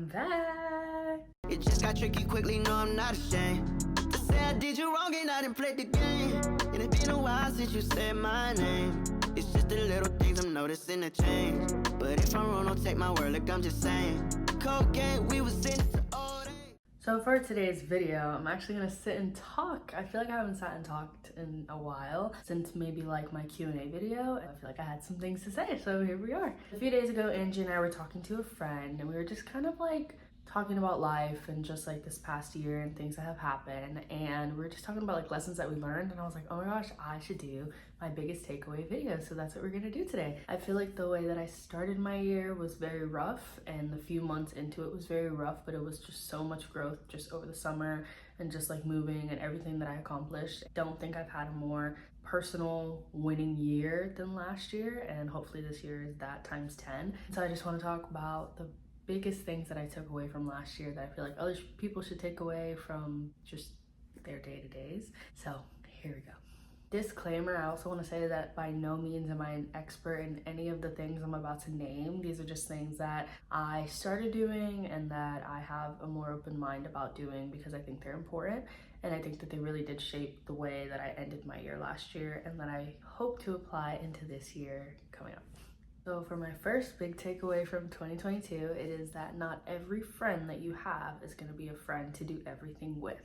I'm back. It just got tricky quickly, no, I'm not ashamed to say I did you wrong and I didn't play the game. And it's been a while since you said my name. It's just the little things I'm noticing a change. But if I'm wrong, don't take my word, look, I'm just saying. Cocaine, we was in it all day. So for today's video, I'm actually gonna sit and talk. I feel like I haven't sat and talked in a while, since maybe like my Q&A video. I feel like I had some things to say, so here we are. A few days ago, Angie and I were talking to a friend, and we were just kind of like talking about life and just like this past year and things that have happened, and we were just talking about like lessons that we learned, and I was like, oh my gosh, I should do my biggest takeaway video. So that's what we're gonna do today. I feel like the way that I started my year was very rough, and the few months into it was very rough, but it was just so much growth just over the summer and just like moving and everything that I accomplished. I don't think I've had a more personal winning year than last year, and hopefully this year is that times 10. So I just want to talk about the biggest things that I took away from last year that I feel like other people should take away from just their day-to-days. So here we go. Disclaimer, I also want to say that by no means am I an expert in any of the things I'm about to name. These are just things that I started doing and that I have a more open mind about doing because I think they're important, and I think that they really did shape the way that I ended my year last year and that I hope to apply into this year coming up. So for my first big takeaway from 2022, it is that not every friend that you have is going to be a friend to do everything with.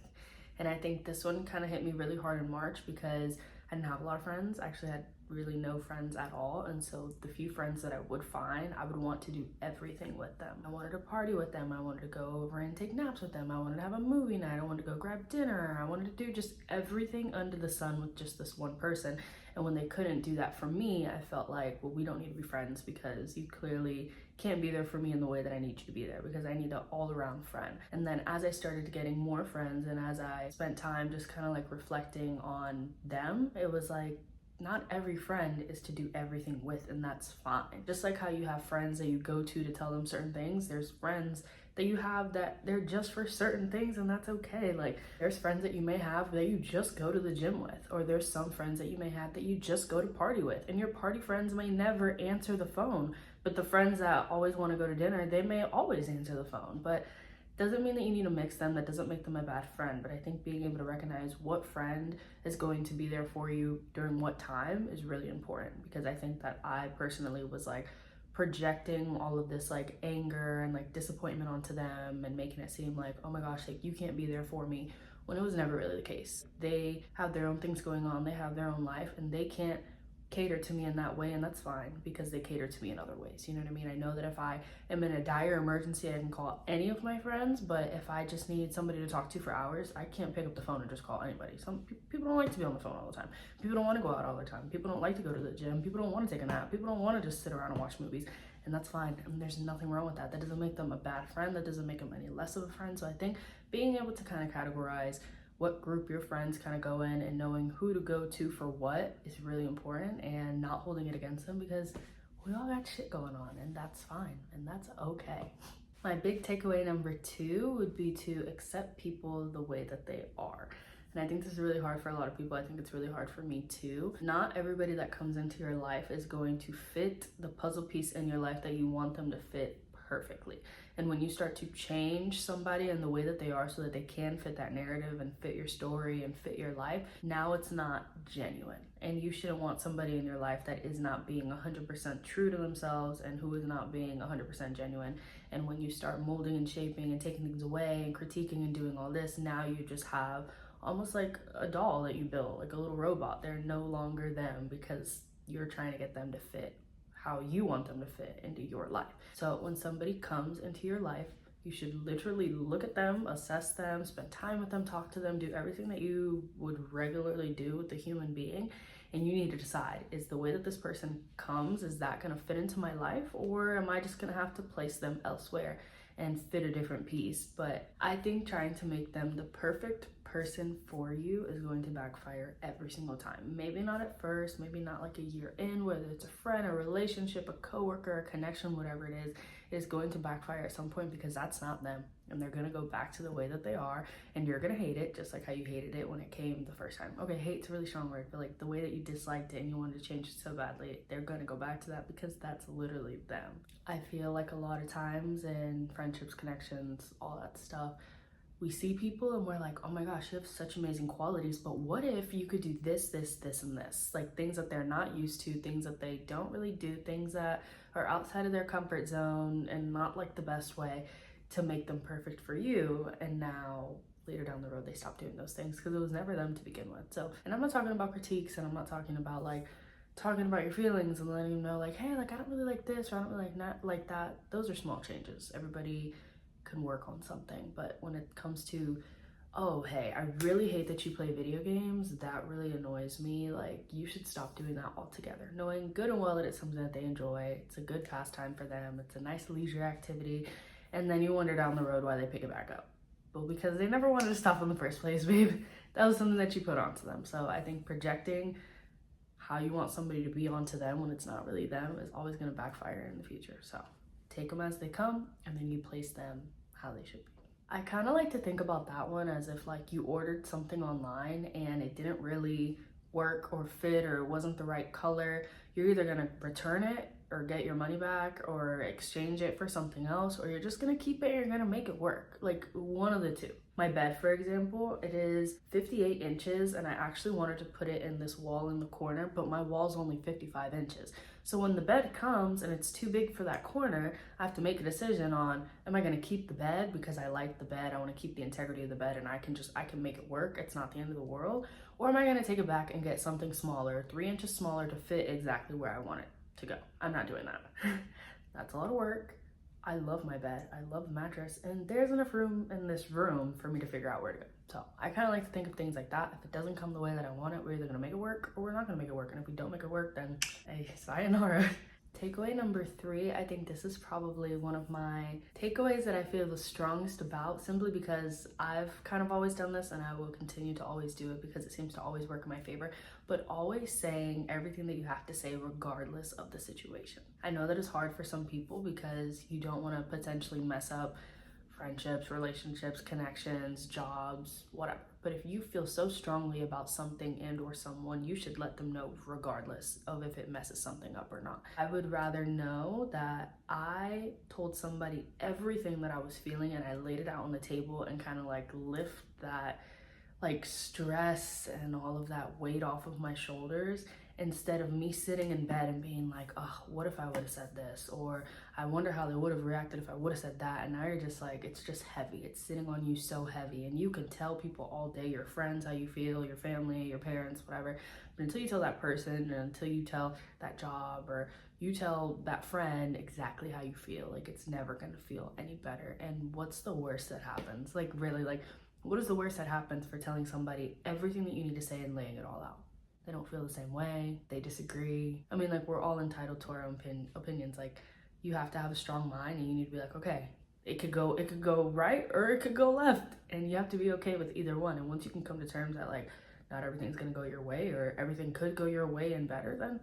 And I think this one kind of hit me really hard in March because I didn't have a lot of friends. I actually had really no friends at all. And so the few friends that I would find, I would want to do everything with them. I wanted to party with them. I wanted to go over and take naps with them. I wanted to have a movie night. I wanted to go grab dinner. I wanted to do just everything under the sun with just this one person. And when they couldn't do that for me, I felt like, well, we don't need to be friends because you clearly can't be there for me in the way that I need you to be there, because I need an all-around friend. And then as I started getting more friends and as I spent time just kind of like reflecting on them, it was like, not every friend is to do everything with, and that's fine. Just like how you have friends that you go to tell them certain things, there's friends that you have that they're just for certain things, and that's okay. Like there's friends that you may have that you just go to the gym with, or there's some friends that you may have that you just go to party with, and your party friends may never answer the phone, but the friends that always want to go to dinner, they may always answer the phone. But doesn't mean that you need to mix them. That doesn't make them a bad friend. But I think being able to recognize what friend is going to be there for you during what time is really important, because I think that I personally was like projecting all of this like anger and like disappointment onto them and making it seem like, oh my gosh, like you can't be there for me, when it was never really the case. They have their own things going on, they have their own life, and they can't cater to me in that way, and that's fine because they cater to me in other ways. You know what I mean? I know that if I am in a dire emergency, I can call any of my friends, but if I just need somebody to talk to for hours, I can't pick up the phone and just call anybody. Some people don't like to be on the phone all the time. People don't want to go out all the time. People don't like to go to the gym. People don't want to take a nap. People don't want to just sit around and watch movies, and that's fine. And there's nothing wrong with that. That doesn't make them a bad friend. That doesn't make them any less of a friend. So I think being able to kind of categorize what group your friends kind of go in and knowing who to go to for what is really important, and not holding it against them, because we all got shit going on, and that's fine and that's okay. My big takeaway number 2 would be to accept people the way that they are. And I think this is really hard for a lot of people. I think it's really hard for me too. Not everybody that comes into your life is going to fit the puzzle piece in your life that you want them to fit perfectly. And when you start to change somebody and the way that they are so that they can fit that narrative and fit your story and fit your life, now it's not genuine. And you shouldn't want somebody in your life that is not being 100% true to themselves and who is not being 100% genuine. And when you start molding and shaping and taking things away and critiquing and doing all this, now you just have almost like a doll that you built, like a little robot. They're no longer them because you're trying to get them to fit how you want them to fit into your life. So when somebody comes into your life, you should literally look at them, assess them, spend time with them, talk to them, do everything that you would regularly do with a human being. And you need to decide, is the way that this person comes, is that gonna fit into my life, or am I just gonna have to place them elsewhere and fit a different piece? But I think trying to make them the perfect person for you is going to backfire every single time. Maybe not at first, maybe not like a year in, whether it's a friend, a relationship, a coworker, a connection, whatever it is going to backfire at some point, because that's not them. And they're gonna go back to the way that they are, and you're gonna hate it just like how you hated it when it came the first time. Okay, hate's a really strong word, but like the way that you disliked it and you wanted to change it so badly, they're gonna go back to that because that's literally them. I feel like a lot of times in friendships friendships, connections, all that stuff, we see people and we're like, oh my gosh, you have such amazing qualities, but what if you could do this, this, this, and this? Like things that they're not used to, things that they don't really do, things that are outside of their comfort zone and not like the best way to make them perfect for you. And now later down the road, they stop doing those things because it was never them to begin with. So, and I'm not talking about critiques, and I'm not talking about like talking about your feelings and letting them know like, hey, like I don't really like this, or I don't really like not like that. Those are small changes. Everybody can work on something. But when it comes to, oh, hey, I really hate that you play video games, that really annoys me, like you should stop doing that altogether. Knowing good and well that it's something that they enjoy, it's a good pastime for them, it's a nice leisure activity, and then you wonder down the road why they pick it back up. But because they never wanted to stop in the first place, babe, that was something that you put onto them. So I think projecting how you want somebody to be onto them when it's not really them is always going to backfire in the future. So take them as they come, and then you place them how they should be. I kind of like to think about that one as if like you ordered something online and it didn't really work or fit, or it wasn't the right color. You're either going to return it or get your money back or exchange it for something else, or you're just gonna keep it and you're gonna make it work. Like one of the two. My bed, for example, it is 58 inches and I actually wanted to put it in this wall in the corner, but my wall's only 55 inches. So when the bed comes and it's too big for that corner, I have to make a decision on, am I gonna keep the bed because I like the bed, I wanna keep the integrity of the bed and I can make it work, it's not the end of the world, or am I gonna take it back and get something smaller, 3 inches smaller to fit exactly where I want it to go. I'm not doing that. That's a lot of work. I love my bed, I love the mattress, and there's enough room in this room for me to figure out where to go. So I kind of like to think of things like that. If it doesn't come the way that I want it, we're either gonna make it work or we're not gonna make it work. And if we don't make it work, then hey, sayonara. Takeaway number 3, I think this is probably one of my takeaways that I feel the strongest about, simply because I've kind of always done this and I will continue to always do it because it seems to always work in my favor, but always saying everything that you have to say regardless of the situation. I know that it's hard for some people because you don't want to potentially mess up friendships, relationships, connections, jobs, whatever. But if you feel so strongly about something and or someone, you should let them know regardless of if it messes something up or not. I would rather know that I told somebody everything that I was feeling and I laid it out on the table and kind of like lift that like stress and all of that weight off of my shoulders, instead of me sitting in bed and being like, oh, what if I would have said this? Or I wonder how they would have reacted if I would have said that. And now you're just like, it's just heavy. It's sitting on you so heavy. And you can tell people all day, your friends, how you feel, your family, your parents, whatever. But until you tell that person, and until you tell that job, or you tell that friend exactly how you feel, like it's never gonna feel any better. And what's the worst that happens? Like really, like what is the worst that happens for telling somebody everything that you need to say and laying it all out? They don't feel the same way, they disagree. I mean, like we're all entitled to our own opinions. Like you have to have a strong mind and you need to be like, okay, it could go right or it could go left, and you have to be okay with either one. And once you can come to terms that like not everything's gonna go your way, or everything could go your way and better, then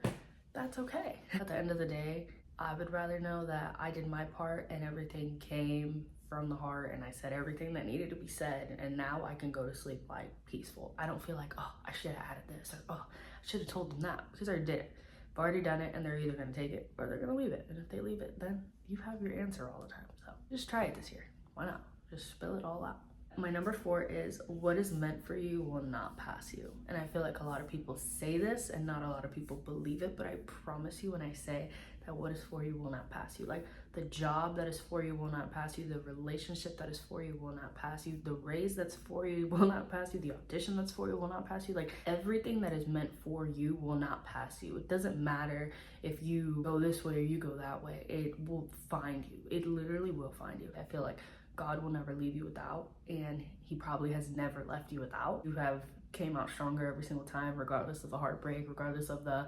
that's okay. At the end of the day, I would rather know that I did my part and everything came from the heart and I said everything that needed to be said, and now I can go to sleep like peaceful. I don't feel like, oh, I should have added this, or oh, I should have told them that, because I already did it. I've already done it, and they're either gonna take it or they're gonna leave it. And if they leave it, then you have your answer all the time. So just try it this year. Why not? Just spill it all out. My number 4 is, what is meant for you will not pass you. And I feel like a lot of people say this and not a lot of people believe it, but I promise you when I say that what is for you will not pass you. Like the job that is for you will not pass you, the relationship that is for you will not pass you, the raise that's for you will not pass you, the audition that's for you will not pass you. Like everything that is meant for you will not pass you. It doesn't matter if you go this way or you go that way, it will find you. It literally will find you. I feel like God will never leave you without, and he probably has never left you without. You have came out stronger every single time, regardless of the heartbreak, regardless of the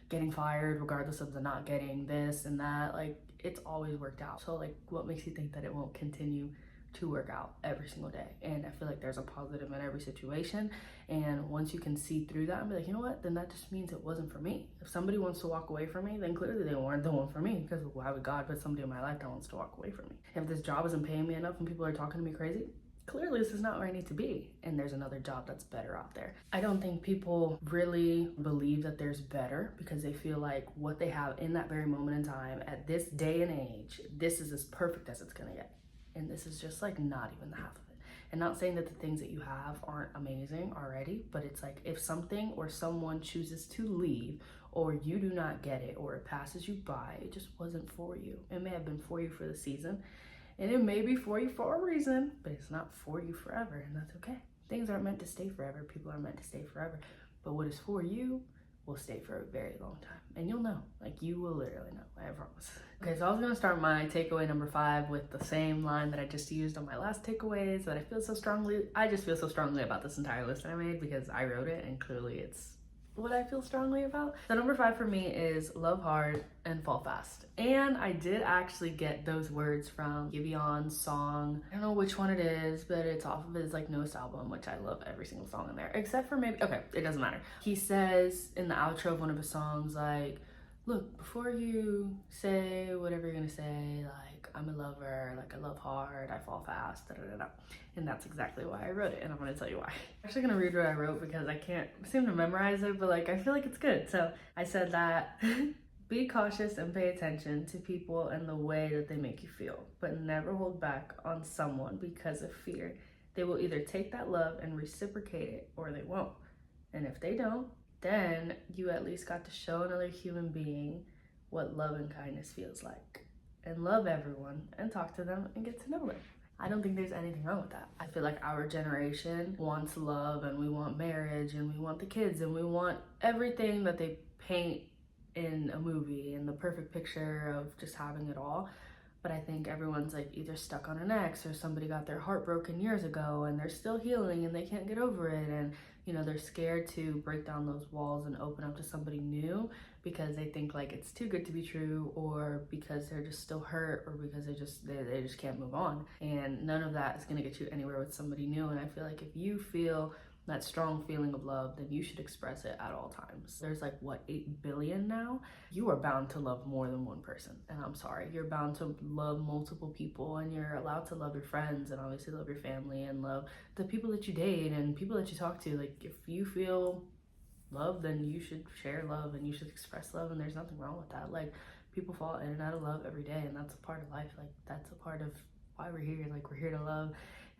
getting fired, regardless of the not getting this and that. Like it's always worked out. So like what makes you think that it won't continue to work out every single day? And I feel like there's a positive in every situation, and once you can see through that and be like, you know what, then that just means it wasn't for me. If somebody wants to walk away from me, then clearly they weren't the one for me, because why would God put somebody in my life that wants to walk away from me? If this job isn't paying me enough and people are talking to me crazy, clearly this is not where I need to be, and there's another job that's better out there. I don't think people really believe that there's better, because they feel like what they have in that very moment in time at this day and age, this is as perfect as it's gonna get. And this is just like not even the half of it. And not saying that the things that you have aren't amazing already, but it's like if something or someone chooses to leave, or you do not get it, or it passes you by, it just wasn't for you. It may have been for you for the season, and it may be for you for a reason, but it's not for you forever, and that's okay. Things aren't meant to stay forever. People aren't meant to stay forever. But what is for you will stay for a very long time. And you'll know. Like, you will literally know. I promise. Okay, so I was going to start my takeaway number 5 with the same line that I just used on my last takeaways, that I just feel so strongly about this entire list that I made because I wrote it, and clearly it's what I feel strongly about. So number 5 for me is love hard and fall fast. And I did actually get those words from Giveon's song. I don't know which one it is, but it's off of his like newest album, which I love every single song in there, except for maybe, okay, it doesn't matter. He says in the outro of one of his songs, like, look, before you say whatever you're gonna say, like, I'm a lover, like, I love hard, I fall fast, da da da da. And that's exactly why I wrote it, and I'm gonna tell you why. I'm actually gonna read what I wrote because I can't seem to memorize it, but like, I feel like it's good. So I said that, be cautious and pay attention to people and the way that they make you feel, but never hold back on someone because of fear. They will either take that love and reciprocate it, or they won't. And if they don't, then you at least got to show another human being what love and kindness feels like. And love everyone and talk to them and get to know them. I don't think there's anything wrong with that. I feel like our generation wants love, and we want marriage, and we want the kids, and we want everything that they paint in a movie and the perfect picture of just having it all. But I think everyone's like either stuck on an ex, or somebody got their heart broken years ago and they're still healing and they can't get over it, and you know, they're scared to break down those walls and open up to somebody new because they think like it's too good to be true, or because they're just still hurt, or because they just can't move on. And none of that is going to get you anywhere with somebody new. And I feel like if you feel that strong feeling of love, then you should express it at all times. There's like, what, 8 billion now? You are bound to love more than one person. And I'm sorry, you're bound to love multiple people, and you're allowed to love your friends, and obviously love your family, and love the people that you date and people that you talk to. Like, if you feel love, then you should share love and you should express love, and there's nothing wrong with that. Like, people fall in and out of love every day, and that's a part of life. Like, that's a part of why we're here. Like, we're here to love.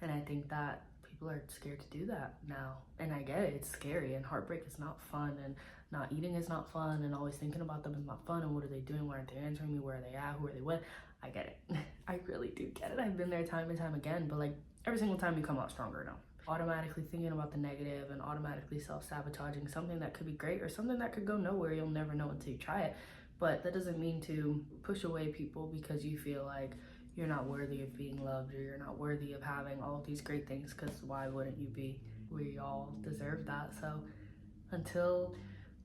And I think that people are scared to do that now, and I get it. It's scary, and heartbreak is not fun, and not eating is not fun, and always thinking about them is not fun, and what are they doing, why aren't they answering me, where are they at, who are they with? I get it. I really do get it. I've been there time and time again, but like, every single time you come out stronger now. Automatically thinking about the negative and automatically self-sabotaging something that could be great, or something that could go nowhere. You'll never know until you try it. But that doesn't mean to push away people because you feel like you're not worthy of being loved, or you're not worthy of having all of these great things, because why wouldn't you be? We all deserve that. So until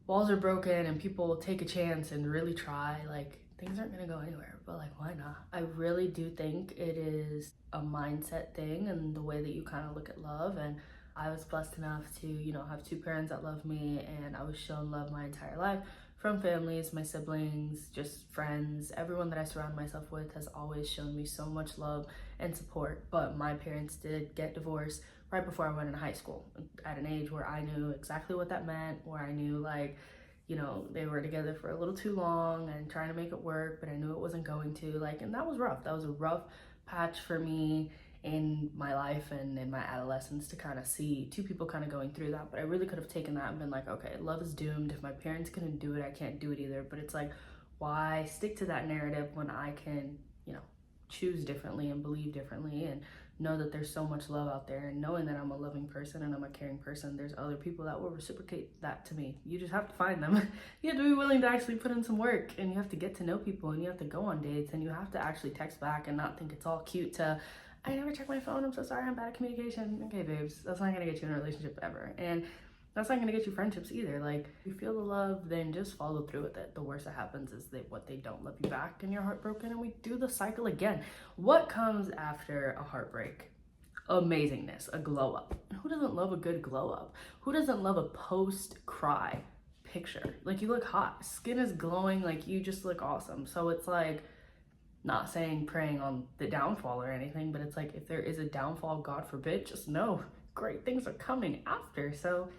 walls are broken and people take a chance and really try, like, things aren't gonna go anywhere. But like, why not? I really do think it is a mindset thing, and the way that you kind of look at love. And I was blessed enough to, you know, have 2 parents that love me, and I was shown love my entire life. From families, my siblings, just friends, everyone that I surround myself with has always shown me so much love and support. But my parents did get divorced right before I went into high school, at an age where I knew exactly what that meant, where I knew, like, you know, they were together for a little too long and trying to make it work, but I knew it wasn't going to, like, and that was rough. That was a rough patch for me in my life and in my adolescence, to kind of see 2 people kind of going through that. But I really could have taken that and been like, okay, love is doomed. If my parents couldn't do it, I can't do it either. But it's like, why stick to that narrative when I can, you know, choose differently and believe differently, and know that there's so much love out there, and knowing that I'm a loving person and I'm a caring person, there's other people that will reciprocate that to me. You just have to find them. You have to be willing to actually put in some work, and you have to get to know people, and you have to go on dates, and you have to actually text back and not think it's all cute to, I never check my phone, I'm so sorry, I'm bad at communication. Okay, babes, that's not gonna get you in a relationship ever. And that's not gonna get you friendships either. Like, if you feel the love, then just follow through with it. The worst that happens is what they don't love you back, and you're heartbroken, and we do the cycle again. What comes after a heartbreak? Amazingness, a glow up. And who doesn't love a good glow up? Who doesn't love a post-cry picture? Like, you look hot, skin is glowing, like, you just look awesome. So it's like, not saying praying on the downfall or anything, but it's like, if there is a downfall, God forbid, just know great things are coming after. So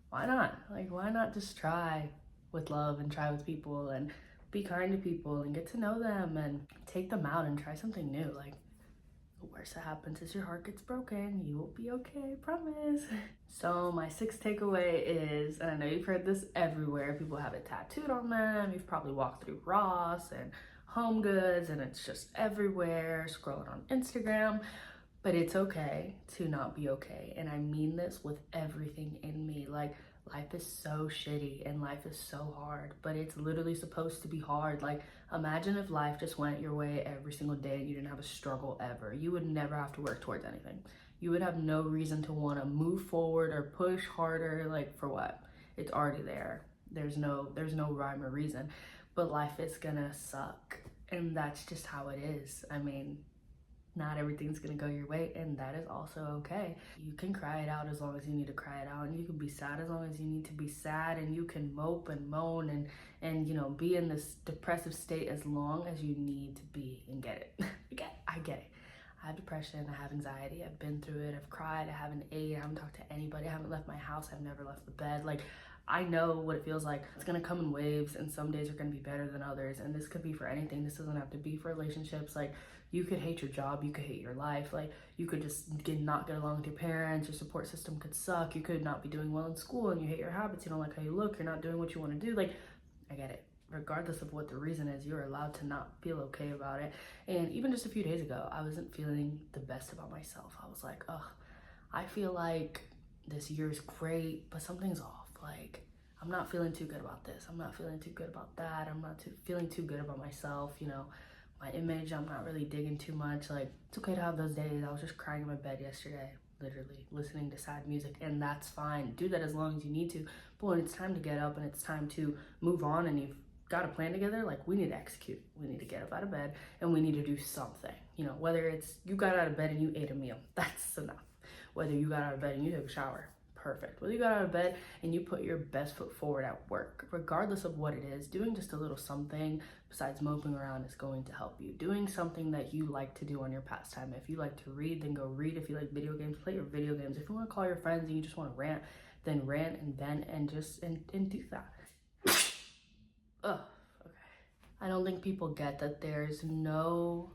why not? Like, why not just try with love, and try with people, and be kind to people, and get to know them, and take them out and try something new? Like, the worst that happens is your heart gets broken. You will be okay, promise. So my sixth takeaway is, and I know you've heard this everywhere, people have it tattooed on them. You've probably walked through Ross and Home Goods and it's just everywhere, scrolling on Instagram. But it's okay to not be okay. And I mean this with everything in me. Like, life is so shitty and life is so hard, but it's literally supposed to be hard. Like, imagine if life just went your way every single day and you didn't have a struggle ever. You would never have to work towards anything. You would have no reason to want to move forward or push harder. Like, for what? It's already there. There's no rhyme or reason. But life is gonna suck. And that's just how it is. I mean, not everything's gonna go your way, and that is also okay. You can cry it out as long as you need to cry it out, and you can be sad as long as you need to be sad, and you can mope and moan and you know, be in this depressive state as long as you need to be and get it. I get it. I have depression, I have anxiety, I've been through it, I've cried, I haven't ate, I haven't talked to anybody, I haven't left my house, I've never left the bed. Like, I know what it feels like. It's gonna come in waves, and some days are gonna be better than others, and this could be for anything. This doesn't have to be for relationships. Like, you could hate your job, you could hate your life, like you could just not get along with your parents, your support system could suck, you could not be doing well in school and you hate your habits, you don't like how you look, you're not doing what you want to do. Like, I get it. Regardless of what the reason is, you're allowed to not feel okay about it. And even just a few days ago, I wasn't feeling the best about myself. I was like, ugh, I feel like this year is great, but something's off. Like, I'm not feeling too good about this. I'm not feeling too good about that. I'm not feeling too good about myself, you know. My image, I'm not really digging too much. Like, it's okay to have those days. I was just crying in my bed yesterday, literally listening to sad music, and that's fine. Do that as long as you need to. But when it's time to get up and it's time to move on and you've got a plan together, like, we need to execute. We need to get up out of bed and we need to do something. You know, whether it's you got out of bed and you ate a meal, that's enough. Whether you got out of bed and you took a shower, perfect. Whether you got out of bed and you put your best foot forward at work, regardless of what it is, doing just a little something besides moping around is going to help you. Doing something that you like to do on your pastime. If you like to read, then go read. If you like video games, play your video games. If you want to call your friends and you just want to rant, then rant and vent and just and do that. Ugh, okay. I don't think people get that there's no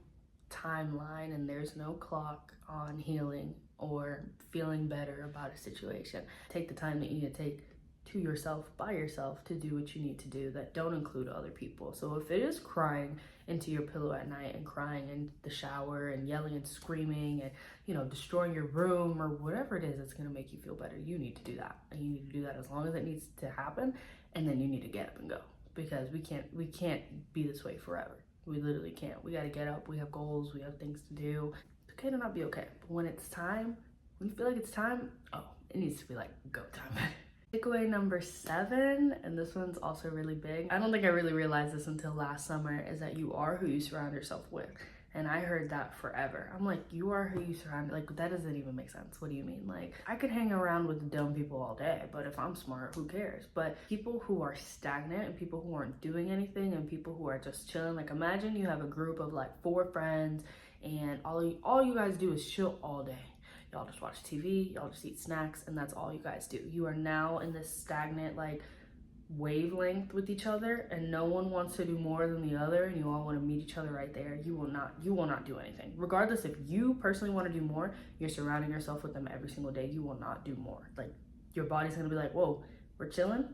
timeline and there's no clock on healing or feeling better about a situation. Take the time that you need to take to yourself, by yourself, to do what you need to do that don't include other people. So if it is crying into your pillow at night and crying in the shower and yelling and screaming and, you know, destroying your room or whatever it is that's gonna make you feel better, you need to do that. And you need to do that as long as it needs to happen, and then you need to get up and go. Because we can't be this way forever. We literally can't. We gotta get up, we have goals, we have things to do. It's okay to not be okay. But when it's time, when you feel like it's time, oh, it needs to be like go time. Takeaway number 7, and this one's also really big. I don't think I really realized this until last summer, is that you are who you surround yourself with. And I heard that forever. I'm like, you are who you surround, like, that doesn't even make sense. What do you mean? Like, I could hang around with dumb people all day, but if I'm smart, who cares? But people who are stagnant and people who aren't doing anything and people who are just chilling, like, imagine you have a group of like 4 friends and all you guys do is chill all day. Y'all just watch TV, y'all just eat snacks, and that's all you guys do. You are now in this stagnant, like, wavelength with each other, and no one wants to do more than the other, and you all want to meet each other right there. You will not do anything. Regardless, if you personally want to do more, you're surrounding yourself with them every single day. You will not do more. Like, your body's gonna be like, whoa, we're chilling,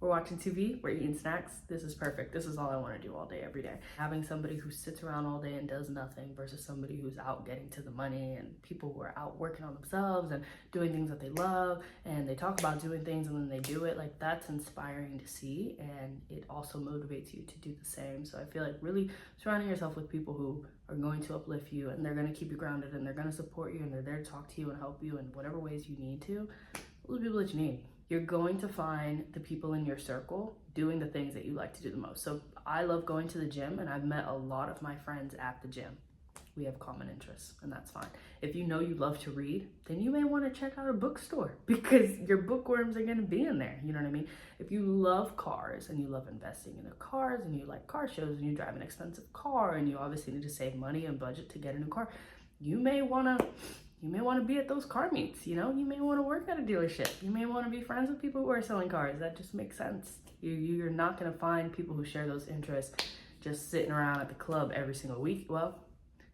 we're watching TV, we're eating snacks, this is perfect, this is all I want to do all day, every day. Having somebody who sits around all day and does nothing versus somebody who's out getting to the money, and people who are out working on themselves and doing things that they love, and they talk about doing things and then they do it, like, that's inspiring to see, and it also motivates you to do the same. So I feel like really surrounding yourself with people who are going to uplift you, and they're going to keep you grounded, and they're going to support you, and they're there to talk to you and help you in whatever ways you need to. Those are the people that you need. You're going to find the people in your circle doing the things that you like to do the most. So I love going to the gym, and I've met a lot of my friends at the gym. We have common interests, and that's fine. If you know you love to read, then you may want to check out a bookstore because your bookworms are going to be in there. You know what I mean? If you love cars and you love investing in the cars and you like car shows and you drive an expensive car and you obviously need to save money and budget to get a new car, you may want to be at those car meets, you know? You may want to work at a dealership. You may want to be friends with people who are selling cars. That just makes sense. You're not going to find people who share those interests just sitting around at the club every single week. Well,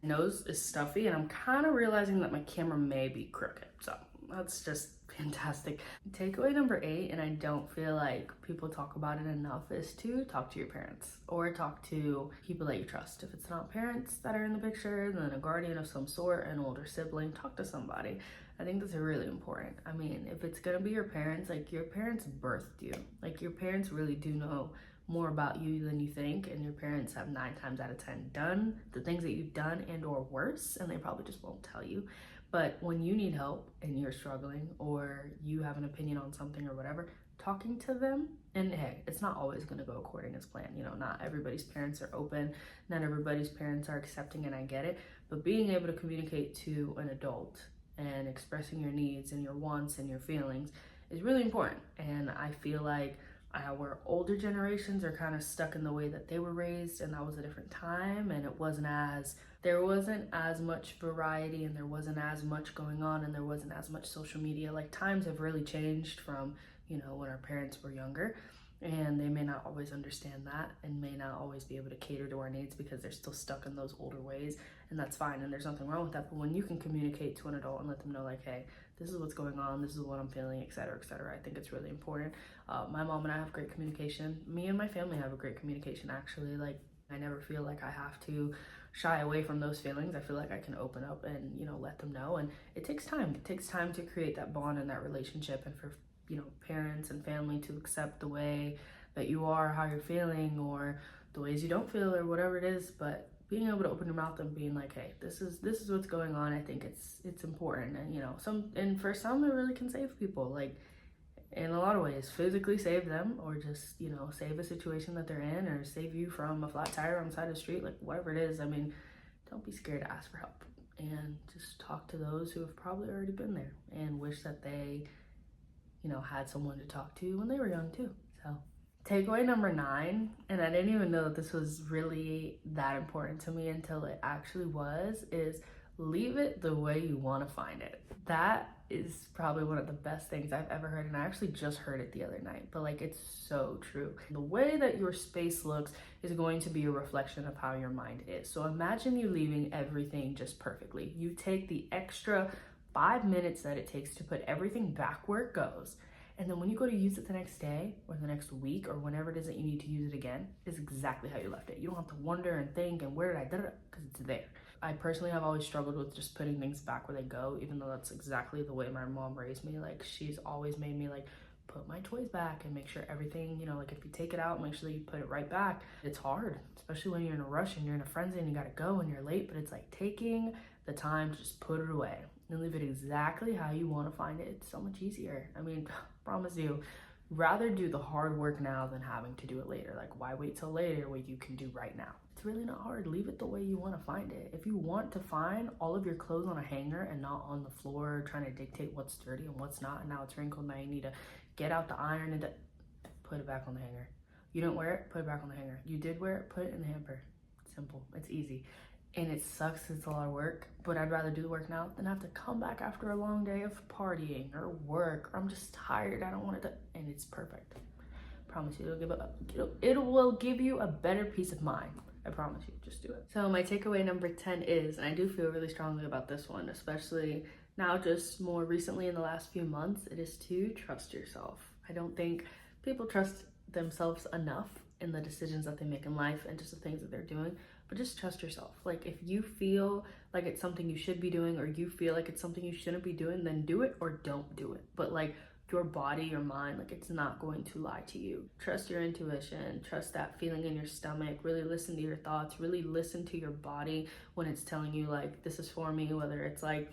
Nose is stuffy, and I'm kind of realizing that my camera may be crooked, so that's just fantastic. Takeaway number 8, and I don't feel like people talk about it enough, is to talk to your parents or talk to people that you trust. If it's not parents that are in the picture, then a guardian of some sort, an older sibling, talk to somebody. I think that's really important. I mean, if it's gonna be your parents, like, your parents birthed you. Like, your parents really do know more about you than you think, and your parents have 9 times out of 10 done the things that you've done and or worse, and they probably just won't tell you. But when you need help and you're struggling, or you have an opinion on something or whatever, talking to them, and hey, it's not always going to go according as planned. You know, not everybody's parents are open, not everybody's parents are accepting, and I get it, but being able to communicate to an adult and expressing your needs and your wants and your feelings is really important. And I feel like our older generations are kind of stuck in the way that they were raised, and that was a different time, and there wasn't as much variety, and there wasn't as much going on, and there wasn't as much social media. Like, times have really changed from, you know, when our parents were younger, and they may not always understand that and may not always be able to cater to our needs because they're still stuck in those older ways, and that's fine, and there's nothing wrong with that. But when you can communicate to an adult and let them know, like, hey, this is what's going on, this is what I'm feeling, etc., etc., I think it's really important. My mom and I have great communication. Me and my family have a great communication, actually. Like, I never feel like I have to shy away from those feelings. I feel like I can open up and, you know, let them know. And it takes time. It takes time to create that bond and that relationship, and for, you know, parents and family to accept the way that you are, how you're feeling, or the ways you don't feel, or whatever it is. But being able to open your mouth and being like, hey, this is what's going on, I think it's important. And, you know, for some it really can save people, like, in a lot of ways, physically save them, or just, you know, save a situation that they're in, or save you from a flat tire on the side of the street, like, whatever it is. I mean, don't be scared to ask for help, and just talk to those who have probably already been there and wish that they, you know, had someone to talk to when they were young too. So takeaway number 9, and I didn't even know that this was really that important to me until it actually was, is leave it the way you want to find it. That is probably one of the best things I've ever heard, and I actually just heard it the other night, but like, it's so true. The way that your space looks is going to be a reflection of how your mind is. So imagine you leaving everything just perfectly. You take the extra 5 minutes that it takes to put everything back where it goes, and then when you go to use it the next day or the next week or whenever it is that you need to use it again, is exactly how you left it. You don't have to wonder and think and where did I, because it's there. I personally have always struggled with just putting things back where they go, even though that's exactly the way my mom raised me. Like, she's always made me, like, put my toys back and make sure everything, you know, like, if you take it out, make sure that you put it right back. It's hard, especially when you're in a rush and you're in a frenzy and you gotta go and you're late, but it's like taking the time to just put it away and leave it exactly how you want to find it. It's so much easier. I mean, promise you, rather do the hard work now than having to do it later. Like, why wait till later what you can do right now? It's really not hard. Leave it the way you want to find it. If you want to find all of your clothes on a hanger and not on the floor trying to dictate what's dirty and what's not, and now it's wrinkled, now you need to get out the iron and put it back on the hanger. You didn't wear it, put it back on the hanger. You did wear it, put it in the hamper. Simple. It's easy. And it sucks, it's a lot of work, but I'd rather do the work now than have to come back after a long day of partying or work, or I'm just tired, I don't want to, and it's perfect. I promise you, it will give you a better peace of mind. I promise you, just do it. So my takeaway number 10 is, and I do feel really strongly about this one, especially now, just more recently in the last few months, it is to trust yourself. I don't think people trust themselves enough in the decisions that they make in life and just the things that they're doing. But just trust yourself. Like, if you feel like it's something you should be doing, or you feel like it's something you shouldn't be doing, then do it or don't do it. But like, your body, your mind, like, it's not going to lie to you. Trust your intuition, trust that feeling in your stomach, really listen to your thoughts, really listen to your body when it's telling you, like, this is for me, whether it's like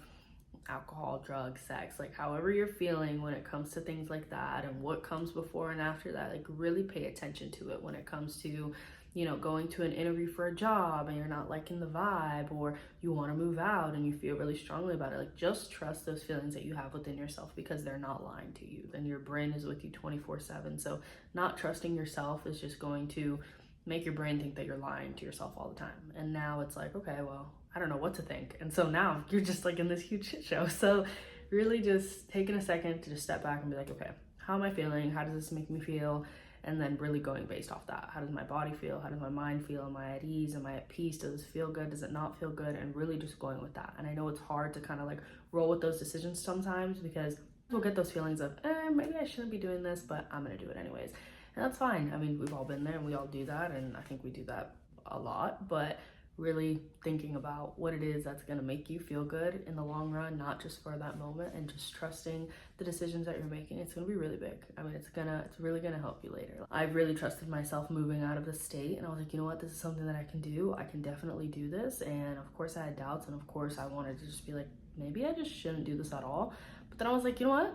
alcohol, drugs, sex, like, however you're feeling when it comes to things like that, and what comes before and after that. Like, really pay attention to it when it comes to, you know, going to an interview for a job and you're not liking the vibe, or you want to move out and you feel really strongly about it. Like, just trust those feelings that you have within yourself, because they're not lying to you. Then your brain is with you 24/7. So not trusting yourself is just going to make your brain think that you're lying to yourself all the time. And now it's like, okay, well, I don't know what to think. And so now you're just like in this huge shit show. So really just taking a second to just step back and be like, okay, how am I feeling? How does this make me feel? and then really going based off that. How does my body feel? How does my mind feel? Am I at ease? Am I at peace? Does it feel good? Does it not feel good? And really just going with that. And I know it's hard to kind of like roll with those decisions sometimes, because we'll get those feelings of, maybe I shouldn't be doing this, but I'm gonna do it anyways. And that's fine. I mean, we've all been there and we all do that, and I think we do that a lot, but really thinking about what it is that's going to make you feel good in the long run, not just for that moment, and just trusting the decisions that you're making. It's going to be really big. I mean, it's really going to help you later. I really trusted myself moving out of the state, and I was like, you know what, this is something that I can do. I can definitely do this. And of course I had doubts, and of course I wanted to just be like, maybe I just shouldn't do this at all. But then I was like, you know what?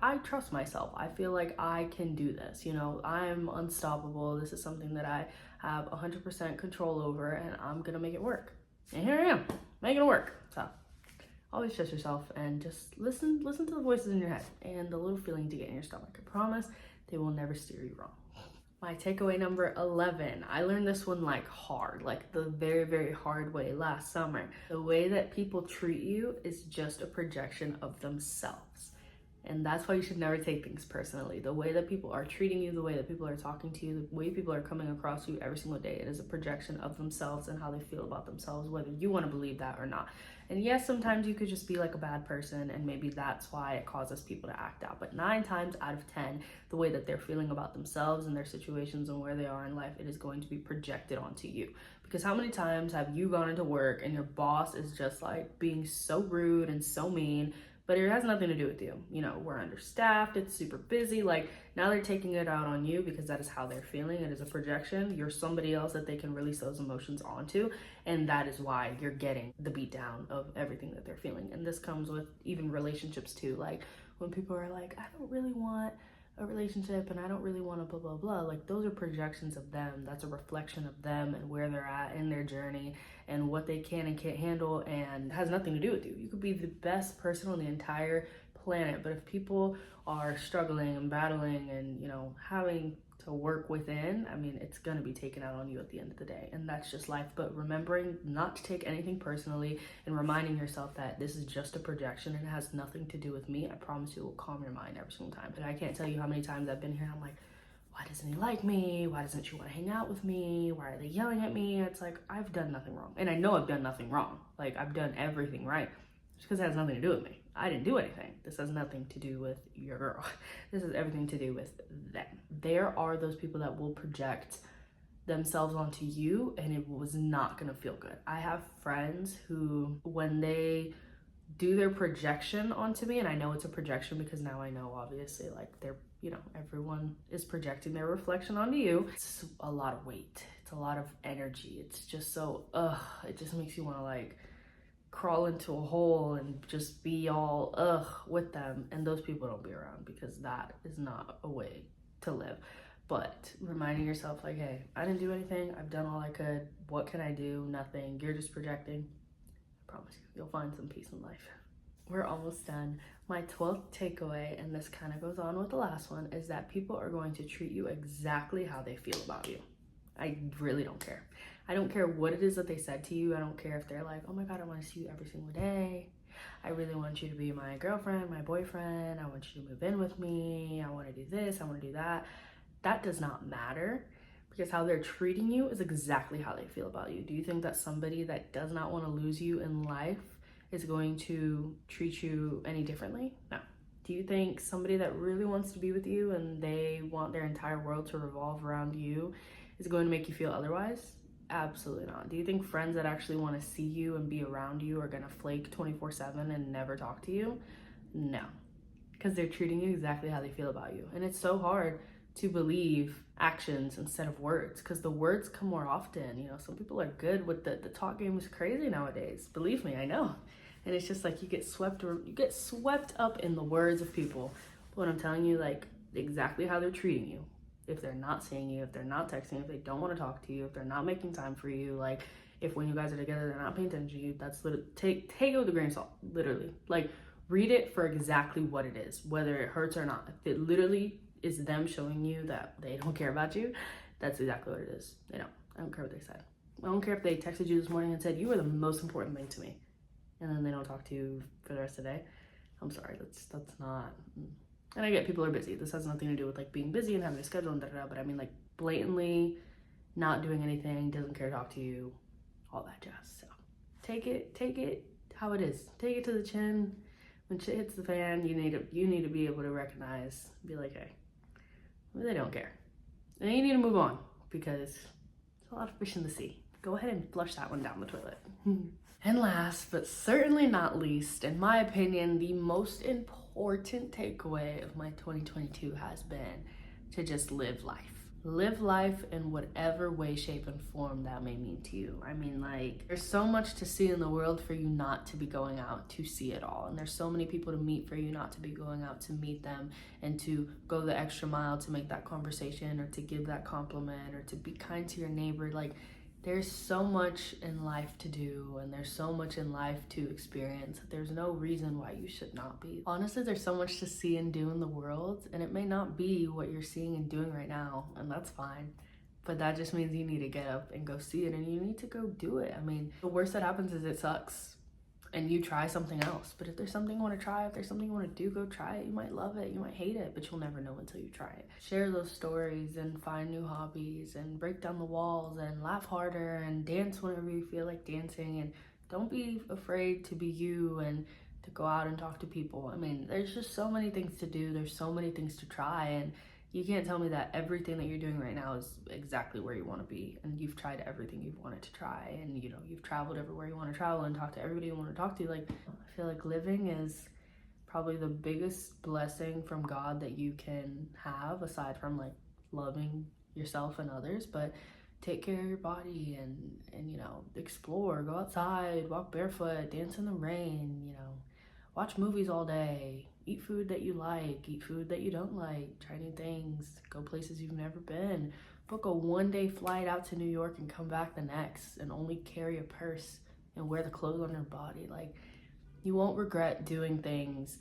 I trust myself. I feel like I can do this. I'm unstoppable. This is something that I have 100% control over, and I'm gonna make it work. And here I am, making it work. So always trust yourself and just listen to the voices in your head and the little feelings you get in your stomach. I promise they will never steer you wrong. My takeaway number 11. I learned this one like hard, like the very, very hard way last summer. The way that people treat you is just a projection of themselves. And that's why you should never take things personally. The way that people are treating you, the way that people are talking to you, the way people are coming across you every single day, it is a projection of themselves and how they feel about themselves, whether you want to believe that or not. And yes, sometimes you could just be like a bad person, and maybe that's why it causes people to act out. But 9 times out of 10, the way that they're feeling about themselves and their situations and where they are in life, it is going to be projected onto you. Because how many times have you gone into work and your boss is just like being so rude and so mean, but it has nothing to do with you? We're understaffed, it's super busy. Like, now they're taking it out on you because that is how they're feeling. It is a projection. You're somebody else that they can release those emotions onto. And that is why you're getting the beat down of everything that they're feeling. And this comes with even relationships too. Like, when people are like, I don't really want a relationship and I don't really want to blah, blah, blah. Like, those are projections of them. That's a reflection of them and where they're at in their journey and what they can and can't handle, and has nothing to do with you. You could be the best person on the entire planet, but if people are struggling and battling and, having to work within, I mean, it's going to be taken out on you at the end of the day. And that's just life. But remembering not to take anything personally and reminding yourself that this is just a projection and it has nothing to do with me, I promise you it will calm your mind every single time. And I can't tell you how many times I've been here, I'm like, why doesn't he like me? Why doesn't she want to hang out with me? Why are they yelling at me? It's like, I've done nothing wrong. And I know I've done nothing wrong. Like, I've done everything right. Just because it has nothing to do with me. I didn't do anything. This has nothing to do with your girl. This has everything to do with them. There are those people that will project themselves onto you, and it was not going to feel good. I have friends who, when they do their projection onto me, and I know it's a projection because now I know, obviously, like, they're, everyone is projecting their reflection onto you. It's a lot of weight. It's a lot of energy. It's just so, it just makes you want to, like, crawl into a hole and just be all with them. And those people don't be around, because that is not a way to live. But reminding yourself, like, hey, I didn't do anything. I've done all I could. What can I do? Nothing. You're just projecting. I promise you, you'll find some peace in life. We're almost done. My 12th takeaway, and this kind of goes on with the last one, is that people are going to treat you exactly how they feel about you. I really don't care. I don't care what it is that they said to you. I don't care if they're like, oh my God, I want to see you every single day. I really want you to be my girlfriend, my boyfriend. I want you to move in with me. I want to do this. I want to do that. That does not matter, because how they're treating you is exactly how they feel about you. Do you think that somebody that does not want to lose you in life is going to treat you any differently? No. Do you think somebody that really wants to be with you and they want their entire world to revolve around you is going to make you feel otherwise? Absolutely not. Do you think friends that actually want to see you and be around you are going to flake 24/7 and never talk to you? No, because they're treating you exactly how they feel about you. And it's so hard to believe actions instead of words, because the words come more often. Some people are good with the talk game is crazy nowadays. Believe me, I know. And it's just like you get swept up in the words of people. But what I'm telling you, like, exactly how they're treating you. If they're not seeing you, if they're not texting, if they don't want to talk to you, if they're not making time for you, like, if when you guys are together they're not paying attention to you, that's literally, take it with a grain of salt, literally. Like, read it for exactly what it is, whether it hurts or not. If it literally is them showing you that they don't care about you, that's exactly what it is. I don't care what they said. I don't care if they texted you this morning and said, you are the most important thing to me, and then they don't talk to you for the rest of the day. I'm sorry, that's not, And I get people are busy. This has nothing to do with like being busy and having a schedule and da-da-da, but I mean like blatantly not doing anything, doesn't care to talk to you, all that jazz. So take it how it is. Take it to the chin. When shit hits the fan, you need to be able to recognize, be like, hey, they don't care. And you need to move on because there's a lot of fish in the sea. Go ahead and flush that one down the toilet. And last, but certainly not least, in my opinion, the most important takeaway of my 2022 has been to just live life. Live life in whatever way, shape, and form that may mean to you. I mean, like, there's so much to see in the world for you not to be going out to see it all. And there's so many people to meet for you not to be going out to meet them and to go the extra mile to make that conversation or to give that compliment or to be kind to your neighbor. Like, there's so much in life to do and there's so much in life to experience. There's no reason why you should not be. Honestly, there's so much to see and do in the world, and it may not be what you're seeing and doing right now, and that's fine. But that just means you need to get up and go see it, and you need to go do it. I mean, the worst that happens is it sucks and you try something else. But if there's something you want to try, if there's something you want to do, go try it. You might love it, you might hate it, but you'll never know until you try it. Share those stories and find new hobbies and break down the walls and laugh harder and dance whenever you feel like dancing. And don't be afraid to be you and to go out and talk to people. I mean, there's just so many things to do. There's so many things to try, and you can't tell me that everything that you're doing right now is exactly where you want to be and you've tried everything you've wanted to try and you know you've traveled everywhere you want to travel and talked to everybody you want to talk to. Like, I feel like living is probably the biggest blessing from God that you can have, aside from like loving yourself and others. But take care of your body and you know, explore, go outside, walk barefoot, dance in the rain, you know, watch movies all day, eat food that you like, eat food that you don't like, try new things, go places you've never been, book a one-day flight out to New York and come back the next and only carry a purse and wear the clothes on your body. Like, you won't regret doing things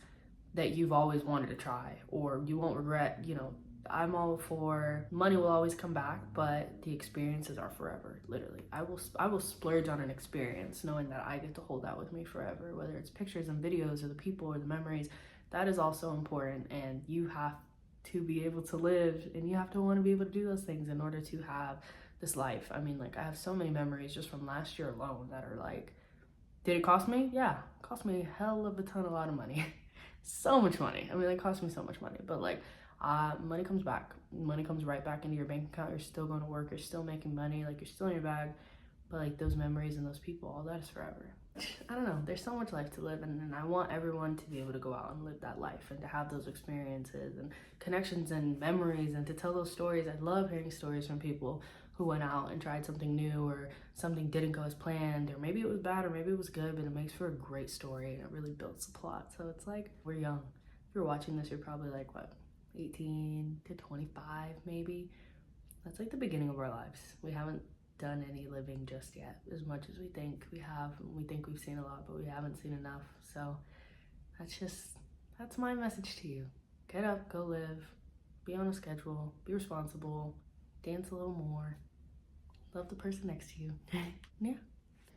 that you've always wanted to try, or you won't regret, you know, I'm all for money will always come back, but the experiences are forever. Literally, I will splurge on an experience knowing that I get to hold that with me forever, whether it's pictures and videos or the people or the memories. That is also important, and you have to be able to live and you have to want to be able to do those things in order to have this life. I mean, like, I have so many memories just from last year alone that are like, did it cost me? Yeah, it cost me a hell of a lot of money. So much money. I mean, it cost me so much money, but like, money comes back. Money comes right back into your bank account. You're still going to work. You're still making money. Like, you're still in your bag. But like, those memories and those people, all that is forever. I don't know. There's so much life to live, and I want everyone to be able to go out and live that life and to have those experiences and connections and memories and to tell those stories. I love hearing stories from people who went out and tried something new, or something didn't go as planned, or maybe it was bad or maybe it was good, but it makes for a great story and it really builds the plot. So it's like, we're young. If you're watching this, you're probably like, what, 18 to 25 maybe. That's like the beginning of our lives. We haven't done any living just yet, as much as we think we have. We think we've seen a lot, but we haven't seen enough. So that's my message to you. Get up, go live, be on a schedule, be responsible, dance a little more, love the person next to you. Yeah.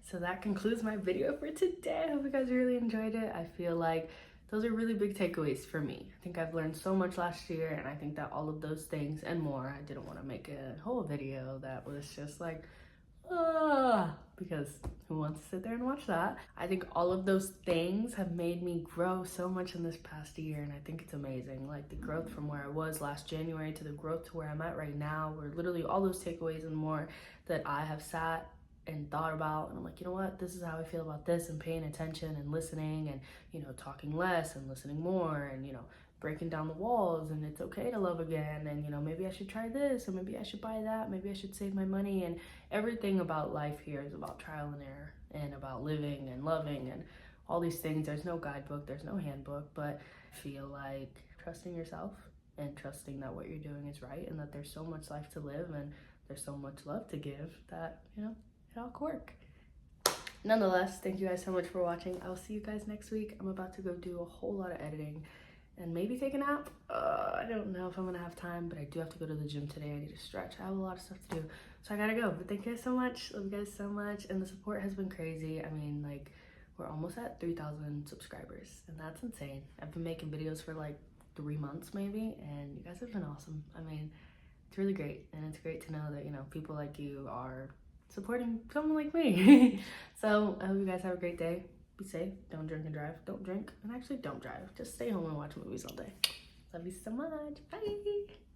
So that concludes my video for today. I hope you guys really enjoyed it. I feel like those are really big takeaways for me. I think I've learned so much last year, and I think that all of those things and more, I didn't want to make a whole video that was just like, because who wants to sit there and watch that? I think all of those things have made me grow so much in this past year, and I think it's amazing. Like, the growth from where I was last January to the growth to where I'm at right now, where literally all those takeaways and more that I have sat and thought about, and I'm like, you know what, this is how I feel about this, and paying attention and listening, and, you know, talking less and listening more, and, you know, breaking down the walls, and it's okay to love again, and, you know, maybe I should try this, and maybe I should buy that, maybe I should save my money. And everything about life here is about trial and error, and about living and loving and all these things. There's no guidebook, there's no handbook, but I feel like trusting yourself and trusting that what you're doing is right, and that there's so much life to live and there's so much love to give, that, you know, it all could work. Nonetheless, thank you guys so much for watching. I'll see you guys next week. I'm about to go do a whole lot of editing and maybe take a nap. I don't know if I'm gonna have time, but I do have to go to the gym today. I need to stretch. I have a lot of stuff to do, so I gotta go. But thank you guys so much. Love you guys so much, and the support has been crazy. I mean, like, we're almost at 3,000 subscribers, and that's insane. I've been making videos for like 3 months maybe, and you guys have been awesome. I mean, it's really great, and it's great to know that, you know, people like you are supporting someone like me. So I hope you guys have a great day. Be safe, don't drink and drive. Don't drink, and actually don't drive. Just stay home and watch movies all day. Love you so much. Bye.